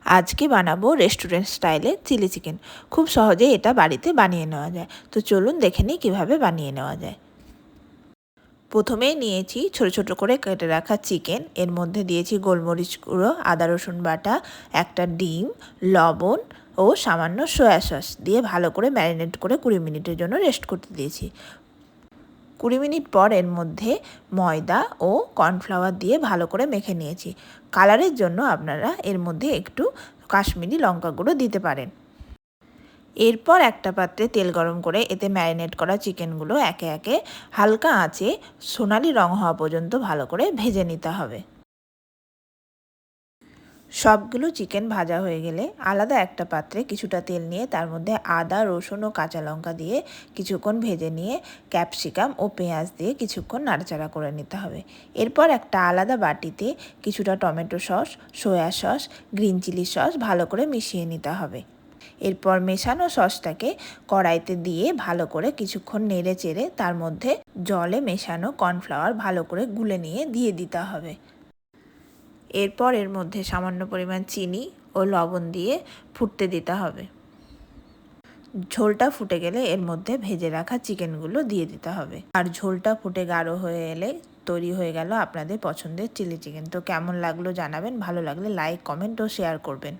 আজকে বানাবো রেস্টুরেন্ট স্টাইলে চিলি চিকেন। খুব সহজেই এটা বাড়িতে বানিয়ে নেওয়া যায়। তো চলুন দেখে নিই কীভাবে বানিয়ে নেওয়া যায়। প্রথমেই নিয়েছি ছোট ছোট করে কেটে রাখা চিকেন, এর মধ্যে দিয়েছি গোলমরিচ গুঁড়ো, আদা রসুন বাটা, একটা ডিম, লবণ ও সামান্য সয়া সস দিয়ে ভালো করে ম্যারিনেট করে 20 মিনিটের জন্য রেস্ট করতে দিয়েছি। 20 মিনিট পর এর মধ্যে ময়দা ও কর্নফ্লাওয়ার দিয়ে ভালো করে মেখে নিয়েছি। কালারের জন্য আপনারা এর মধ্যে একটু কাশ্মীরি লঙ্কা গুঁড়ো দিতে পারেন। এরপর একটা পাত্রে তেল গরম করে এতে ম্যারিনেট করা চিকেনগুলো একে একে হালকা আঁচে সোনালি রং হওয়া পর্যন্ত ভালো করে ভেজে নিতে হবে। সবগুলো চিকেন ভাজা হয়ে গেলে আলাদা একটা পাত্রে কিছুটা তেল নিয়ে তার মধ্যে আদা, রসুন ও কাঁচা লঙ্কা দিয়ে কিছুক্ষণ ভেজে নিয়ে ক্যাপসিকাম ও পেঁয়াজ দিয়ে কিছুক্ষণ নাড়াচাড়া করে নিতে হবে। এরপর একটা আলাদা বাটিতে কিছুটা tomato sauce, soya sauce, green chilli sauce ভালো করে মিশিয়ে নিতে হবে। এরপর মেশানো সসটাকে কড়াইতে দিয়ে ভালো করে কিছুক্ষণ নেড়ে চেড়ে তার মধ্যে জলে মেশানো কর্নফ্লাওয়ার ভালো করে গুলে নিয়ে দিয়ে দিতে হবে। এরপর এর মধ্যে সামান্য পরিমাণ চিনি ও লবণ দিয়ে ফুটতে দিতে হবে। ঝোলটা ফুটে গেলে এর মধ্যে ভেজে রাখা চিকেনগুলো দিয়ে দিতে হবে। আর ঝোলটা ফুটে গাঢ় হয়ে এলে তৈরি হয়ে গেল আপনাদের পছন্দের চিলি চিকেন। তো কেমন লাগলো জানাবেন, ভালো লাগলে লাইক, কমেন্ট ও শেয়ার করবেন।